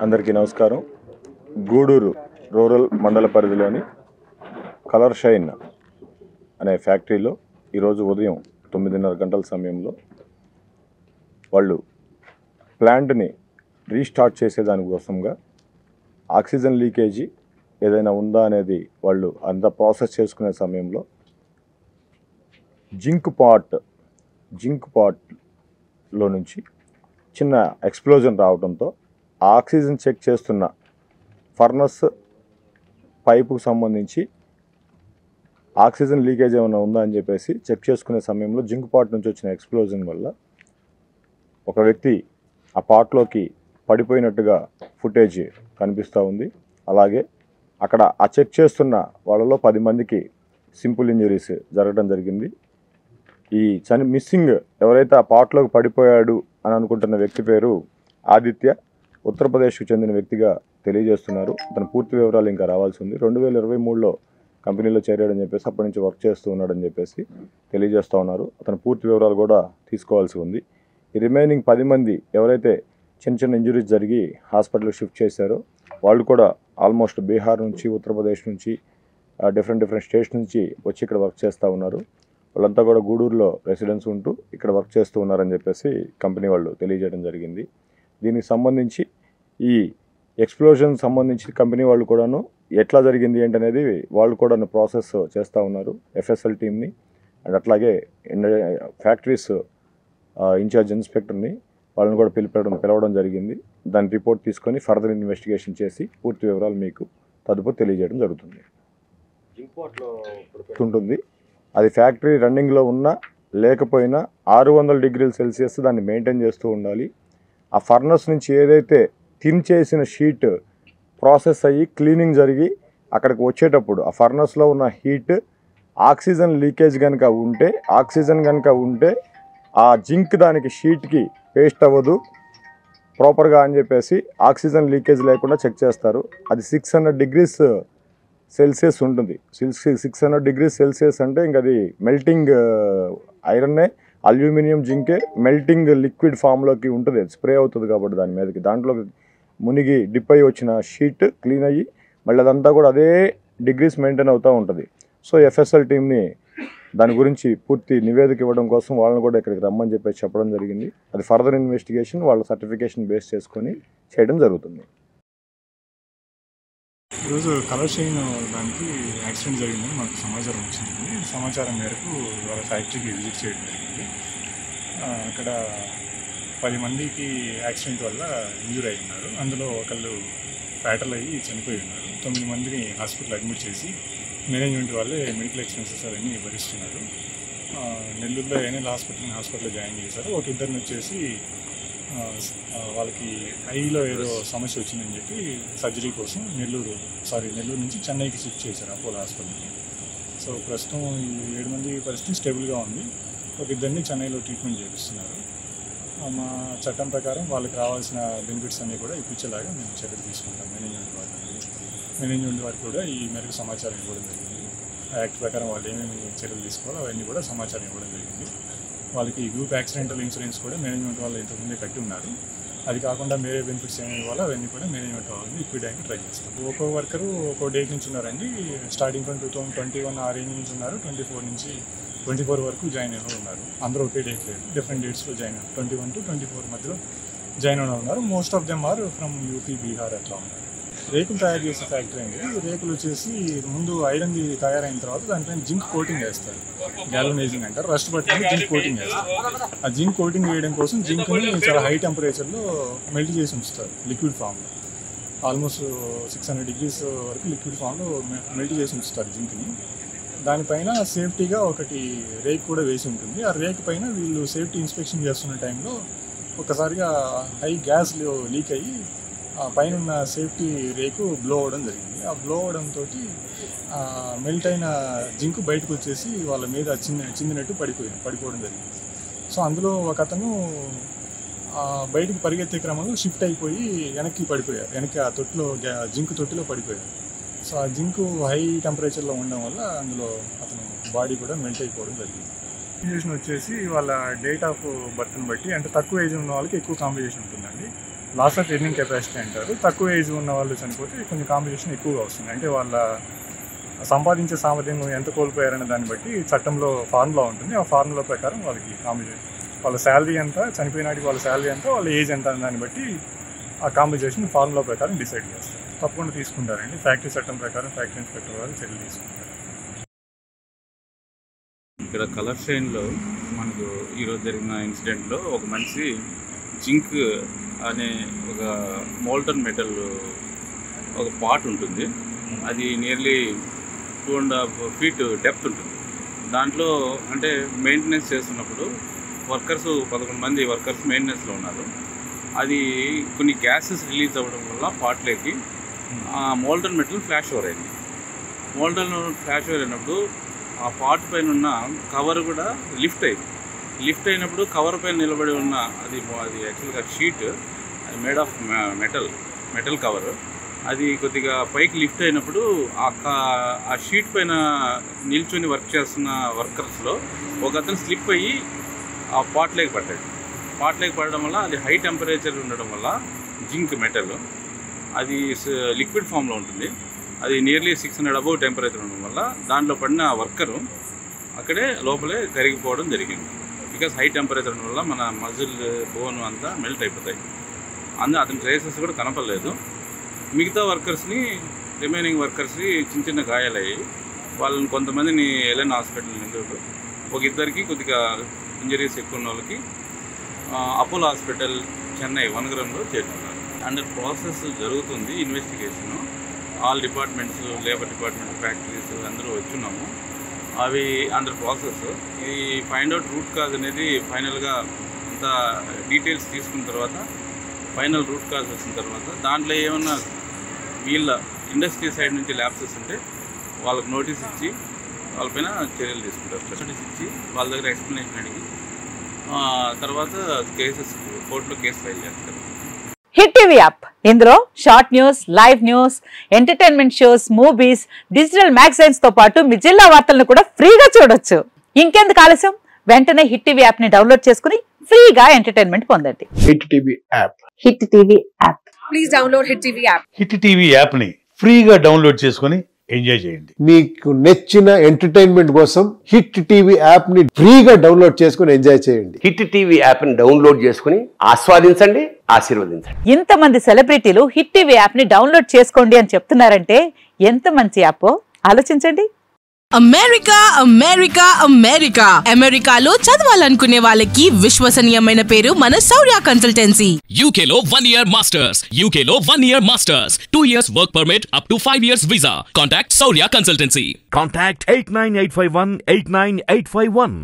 అందరికీ నమస్కారం. గూడూరు రూరల్ మండల పరిధిలోని కలర్ షైన్ అనే ఫ్యాక్టరీలో ఈరోజు ఉదయం 9:30 గంటల సమయంలో వాళ్ళు ప్లాంట్ని రీస్టార్ట్ చేసేదానికోసంగా ఆక్సిజన్ లీకేజీ ఏదైనా ఉందా అనేది వాళ్ళు అంతా ప్రాసెస్ చేసుకునే సమయంలో జింక్ పాట్లో నుంచి చిన్న ఎక్స్ప్లోజన్ రావడంతో ఆక్సిజన్ చెక్ చేస్తున్న ఫర్నస్ పైపుకు సంబంధించి ఆక్సిజన్ లీకేజ్ ఏమైనా ఉందా అని చెప్పేసి చెక్ చేసుకునే సమయంలో జింక్ పాట్ నుంచి వచ్చిన ఎక్స్ప్లోజన్ వల్ల ఒక వ్యక్తి ఆ పాట్లోకి పడిపోయినట్టుగా ఫుటేజ్ కనిపిస్తూ ఉంది. అలాగే అక్కడ ఆ చెక్ చేస్తున్న వాళ్ళలో 10 మందికి సింపుల్ ఇంజరీస్ జరగడం జరిగింది. ఈ మిస్సింగ్ ఎవరైతే ఆ పాట్లోకి పడిపోయాడు అని అనుకుంటున్న వ్యక్తి పేరు ఆదిత్య, ఉత్తరప్రదేశ్కు చెందిన వ్యక్తిగా తెలియజేస్తున్నారు. అతను పూర్తి వివరాలు ఇంకా రావాల్సి ఉంది. 2023లో కంపెనీలో చేరాడని చెప్పేసి అప్పటి నుంచి వర్క్ చేస్తూ ఉన్నాడని చెప్పేసి తెలియజేస్తూ ఉన్నారు. అతను పూర్తి వివరాలు కూడా తీసుకోవాల్సి ఉంది. ఈ రిమైనింగ్ 10 మంది ఎవరైతే చిన్న ఇంజరీస్ జరిగి హాస్పిటల్కి షిఫ్ట్ చేశారో వాళ్ళు కూడా ఆల్మోస్ట్ బీహార్ నుంచి, ఉత్తరప్రదేశ్ నుంచి, డిఫరెంట్ స్టేట్స్ నుంచి వచ్చి ఇక్కడ వర్క్ చేస్తూ ఉన్నారు. వాళ్ళంతా కూడా గూడూరులో రెసిడెన్స్ ఉంటూ ఇక్కడ వర్క్ చేస్తూ ఉన్నారని చెప్పేసి కంపెనీ వాళ్ళు తెలియజేయడం జరిగింది. దీనికి సంబంధించి ఈ ఎక్స్ప్లోజన్ సంబంధించి కంపెనీ వాళ్ళు కూడాను ఎట్లా జరిగింది ఏంటనేది వాళ్ళు కూడా ప్రాసెస్ చేస్తూ ఉన్నారు. ఎఫ్ఎస్ఎల్ టీమ్ని అండ్ అట్లాగే ఫ్యాక్టరీస్ ఇన్ఛార్జ్ ఇన్స్పెక్టర్ని వాళ్ళని కూడా పిలవడం జరిగింది. దాని రిపోర్ట్ తీసుకొని ఫర్దర్ ఇన్వెస్టిగేషన్ చేసి పూర్తి వివరాలు మీకు తదుపరి తెలియజేయడం జరుగుతుంది. ఉంటుంది అది ఫ్యాక్టరీ రన్నింగ్లో ఉన్నా లేకపోయినా 600 డిగ్రీల సెల్సియస్ దాన్ని మెయింటైన్ చేస్తూ ఉండాలి. ఆ ఫర్నస్ నుంచి ఏదైతే థిన్ చేసిన షీట్ ప్రాసెస్ అయ్యి క్లీనింగ్ జరిగి అక్కడికి వచ్చేటప్పుడు ఆ ఫర్నస్లో ఉన్న హీట్ ఆక్సిజన్ లీకేజ్ కనుక ఉంటే ఆ జింక్ దానికి షీట్కి పేస్ట్ అవ్వదు ప్రాపర్గా అని చెప్పేసి ఆక్సిజన్ లీకేజ్ లేకుండా చెక్ చేస్తారు. అది 600 డిగ్రీస్ సెల్సియస్ ఉంటుంది. 600 డిగ్రీస్ సెల్సియస్ అంటే ఇంక అది మెల్టింగ్ ఐరన్నే, అల్యూమినియం జింకే మెల్టింగ్ లిక్విడ్ ఫామ్లోకి ఉంటుంది. అది స్ప్రే అవుతుంది కాబట్టి దాని మీదకి దాంట్లో మునిగి డిప్ అయ్యి వచ్చిన షీట్ క్లీన్ అయ్యి మళ్ళీ అదంతా కూడా అదే డిగ్రీస్ మెయింటైన్ అవుతూ ఉంటుంది. సో ఎఫ్ఎస్ఎల్ టీమ్ని దాని గురించి పూర్తి నివేదిక ఇవ్వడం కోసం వాళ్ళని కూడా ఇక్కడికి రమ్మని చెప్పేసి చెప్పడం జరిగింది. అది ఫర్దర్ ఇన్వెస్టిగేషన్ వాళ్ళ సర్టిఫికేషన్ బేస్ చేసుకొని చేయడం జరుగుతుంది. ఈరోజు కలర్ షైన్ దానికి యాక్సిడెంట్ జరిగిందని మాకు సమాచారం వచ్చింది. సమాచారం మేరకు వాళ్ళ ఫ్యాక్టరీకి విజిట్ చేయడం జరిగింది. అక్కడ 10 మందికి యాక్సిడెంట్ వల్ల ఇంజూర్ అయి ఉన్నారు. అందులో ఒకళ్ళు ఫ్యాటల్ అయ్యి చనిపోయి ఉన్నారు. 9 మందిని హాస్పిటల్ అడ్మిట్ చేసి మేనేజ్మెంట్ వాళ్ళే మెడికల్ ఎక్స్పెన్సెస్ అవన్నీ భరిస్తున్నారు. నెల్లూరులో ఎన్ఎల్ హాస్పిటల్లో జాయిన్ చేశారు. ఒక ఇద్దరిని వచ్చేసి వాళ్ళకి ఐలో ఏదో సమస్య వచ్చిందని చెప్పి సర్జరీ కోసం నెల్లూరు నుంచి చెన్నైకి షిఫ్ట్ చేశారు అపోలో హాస్పిటల్కి. సో ప్రస్తుతం ఈ 7 మంది పరిస్థితి స్టేబుల్గా ఉంది. ఒక ఇద్దరిని చెన్నైలో ట్రీట్మెంట్ చేపిస్తున్నారు. మా చట్టం ప్రకారం వాళ్ళకి రావాల్సిన బెనిఫిట్స్ అన్నీ కూడా ఇప్పించేలాగా మేము చర్యలు తీసుకుంటాం. మేనేజ్మెంట్ వారికి కూడా ఈ మేరకు సమాచారం ఇవ్వడం జరిగింది. ఆ యాక్ట్ ప్రకారం వాళ్ళు ఏమేమి చర్యలు తీసుకోవాలో అవన్నీ కూడా సమాచారం ఇవ్వడం జరిగింది. వాళ్ళకి గ్రూప్ యాక్సిడెంటల్ ఇన్సూరెన్స్ కూడా మేనేజ్మెంట్ వాళ్ళు ఇంతకుముందే కట్టి ఉన్నారు. అది కాకుండా వేరే బెనిఫిట్స్ ఏమైనా ఇవ్వాలో అవన్నీ కూడా మేనేజ్మెంట్ వాళ్ళని ఇప్పించడానికి ట్రై చేస్తాం. ఒక్కో వర్కరు ఒక్కో డేట్ నుంచి ఉన్నారండి. స్టార్టింగ్ ఫ్రమ్ 2021 ఆ రేంజ్ నుంచి ఉన్నారు. 24 వరకు జాయిన్ అయిన ఉన్నారు. అందరూ ఒకే డేట్ లేదు, డిఫరెంట్ డేట్స్లో జాయిన్ అయ్యారు. 21 to 24 మధ్యలో జాయిన్ అయిన ఉన్నారు. Most of them are from UP, Bihar అట్లా ఉన్నారు. రేకులు తయారు చేసే ఫ్యాక్టరీ అండి. రేకులు వచ్చేసి ముందు ఐరన్ది తయారైన తర్వాత దానిపైన జింక్ కోటింగ్ వేస్తారు. గ్యాలనైజింగ్ అంటారు. రస్ట్ పట్టుకుని జింక్ కోటింగ్ వేస్తారు. ఆ జింక్ కోటింగ్ వేయడం కోసం జింక్ని చాలా హై టెంపరేచర్లో మెల్ట్ చేసి ఉంచుతారు లిక్విడ్ ఫామ్లో. ఆల్మోస్ట్ 600 డిగ్రీస్ వరకు లిక్విడ్ ఫామ్లో మెల్ట్ చేసి ఉంచుతారు జింక్ని. దానిపైన సేఫ్టీగా ఒకటి రేక్ కూడా వేసి ఉంటుంది. ఆ రేక్ పైన వీళ్ళు సేఫ్టీ ఇన్స్పెక్షన్ చేస్తున్న టైంలో ఒక్కసారిగా హై గ్యాస్ లీక్ అయ్యి పైన ఉన్న సేఫ్టీ రేకు బ్లో అవ్వడం జరిగింది. ఆ బ్లో అవ్వడంతో మెల్ట్ అయిన జింక్ బయటకు వచ్చేసి వాళ్ళ మీద చిందినట్టు పడిపోవడం జరిగింది. సో అందులో ఒక అతను బయటకు పరిగెత్తే క్రమంలో షిఫ్ట్ అయిపోయి వెనక్కి పడిపోయారు. వెనక్కి ఆ జింక్ తొట్టిలో పడిపోయారు. సో ఆ జింకు హై టెంపరేచర్లో ఉండడం వల్ల అందులో అతను బాడీ కూడా మెల్ట్ అయిపోవడం జరిగింది. కాంప్లికేషన్ వచ్చేసి వాళ్ళ డేట్ ఆఫ్ బర్త్ని బట్టి, అంటే తక్కువ ఏజ్ ఉన్న వాళ్ళకి ఎక్కువ కాంప్లికేషన్ ఉంటుందండి. లాస్ ఆఫ్ ఎర్నింగ్ కెపాసిటీ అంటారు. తక్కువ ఏజ్ ఉన్న వాళ్ళు చనిపోతే కొంచెం కాంపిటీషన్ ఎక్కువగా వస్తుంది. అంటే వాళ్ళ సంపాదించే సామర్థ్యం ఎంత కోల్పోయారనే దాన్ని బట్టి చట్టంలో ఫార్ములా ఉంటుంది. ఆ ఫార్ములా ప్రకారం వాళ్ళకి కాంపిటీషన్, వాళ్ళ శాలరీ ఎంత, చనిపోయినాటికి వాళ్ళ శాలరీ ఎంత, వాళ్ళ ఏజ్ ఎంత అనే దాన్ని బట్టి ఆ కాంపిటీషన్ ఫార్ములా ప్రకారం డిసైడ్ చేస్తారు. తప్పకుండా తీసుకుంటారండి. ఫ్యాక్టరీ చట్టం ప్రకారం ఫ్యాక్టరీ ఇన్స్పెక్టర్ వాళ్ళు చర్యలు తీసుకుంటారు. ఇక్కడ కలర్ షైన్లో మనకు ఈరోజు జరిగిన ఇన్సిడెంట్లో ఒక మనిషి జింక్ అనే ఒక మోల్టన్ మెటల్ ఒక పాట్ ఉంటుంది. అది నియర్లీ 2.5 feet డెప్త్ ఉంటుంది. దాంట్లో అంటే మెయింటెనెన్స్ చేస్తున్నప్పుడు వర్కర్స్ 11 మంది వర్కర్స్ మెయింటెనెన్స్లో ఉన్నారు. అది కొన్ని గ్యాసెస్ రిలీజ్ అవ్వడం వల్ల పాట్లోకి మోల్టన్ మెటల్ ఫ్లాష్ ఓవర్ అయింది. మోల్టన్ ఫ్లాష్ ఓవర్ అయినప్పుడు ఆ పాట్ పైన ఉన్న కవర్ కూడా లిఫ్ట్ అయింది. లిఫ్ట్ అయినప్పుడు కవర్ పైన నిలబడి ఉన్న అది యాక్చువల్గా sheet made of metal cover. అది కొద్దిగా పైకి లిఫ్ట్ అయినప్పుడు ఆ షీట్ పైన నిల్చొని వర్క్ చేస్తున్న వర్కర్స్లో ఒక అతను స్లిప్ అయ్యి ఆ పాట్లోకి పడ్డాడు. పాట్లోకి పడడం వల్ల అది హై టెంపరేచర్ ఉండడం వల్ల జింక్ మెటల్ అది లిక్విడ్ ఫామ్లో ఉంటుంది. అది నియర్లీ 600 above టెంపరేచర్ ఉండడం వల్ల దాంట్లో పడిన వర్కరు అక్కడే లోపలే కరిగిపోవడం జరిగింది. బికాస్ హై టెంపరేచర్ ఉండడం వల్ల మన మజిల్ బోన్ అంతా మెల్ట్ అయిపోతాయి. అతని ట్రేసెస్ కూడా కనపడలేదు. మిగతా వర్కర్స్ని, రిమైనింగ్ వర్కర్స్ని చిన్న గాయాలయ్యాయి. వాళ్ళని కొంతమందిని ఎల్ఎన్ హాస్పిటల్ నిందారు. ఒక ఇద్దరికి కొద్దిగా ఇంజరీస్ ఎక్కువ ఉన్న వాళ్ళకి అపోలో హాస్పిటల్ చెన్నై వనగరంలో చేర్చున్నారు. అండర్ ప్రాసెస్ జరుగుతుంది investigation. All departments, labour department, factories అందరూ వచ్చున్నాము. అవి అండర్ ప్రాసెస్. ఇది ఫైండ్ అవుట్ రూట్ కాజ్ అనేది ఫైనల్గా అంతా డీటెయిల్స్ తీసుకున్న తర్వాత, ఫైనల్ రూట్ కాజ్ వచ్చిన తర్వాత దాంట్లో ఏమన్నా వీళ్ళ ఇండస్ట్రీ సైడ్ నుంచి ల్యాప్సెస్ ఉంటే వాళ్ళకి నోటీస్ ఇచ్చి వాళ్ళపైన చర్యలు తీసుకుంటారు. నోటీస్ ఇచ్చి వాళ్ళ దగ్గర ఎక్స్ప్లెనేషన్ అడిగి తర్వాత కేసెస్ కోర్టులో కేసు ఫైల్ చేస్తారు. హిట్ టీవీ యాప్, ఇందులో short news, live news, entertainment shows, movies, digital magazines తో పాటు మీ జిల్లా వార్తలను కూడా ఫ్రీగా చూడొచ్చు. ఇంకెందుకు ఆలస్యం, వెంటనే హిట్ టీవీ యాప్ ని డౌన్లోడ్ చేసుకుని ఫ్రీగా ఎంటర్టైన్మెంట్ పొందండి. Hit TV app. Hit TV app. Please download hit TV app. Hit TV app ని ఫ్రీగా డౌన్లోడ్ చేసుకుని ఎంజాయ్ చేయండి. మీకు నచ్చిన ఎంటర్టైన్మెంట్ కోసం హిట్ టీవీ యాప్ ని ఫ్రీగా డౌన్లోడ్ చేసుకుని ఎంజాయ్ చేయండి. హిట్ టీవీ యాప్ ని డౌన్లోడ్ చేసుకుని ఆస్వాదించండి, ఆశీర్వదించండి. ఇంతమంది సెలబ్రిటీలు హిట్ టీవీ యాప్ ని డౌన్లోడ్ చేసుకోండి అని చెప్తున్నారంటే ఎంత మంచి యాప్ ఆలోచించండి. అమెరికా అమెరికా అమెరికా అమెరికాలో చదవాలనుకునే వాళ్ళకి విశ్వసనీయమైన పేరు మన శౌర్య కన్సల్టెన్సీ. UK లో 1 year masters, UK లో 1 year masters, 2 years work permit up to 5 years visa. Contact Saurya Consultancy. Contact 89851 89851.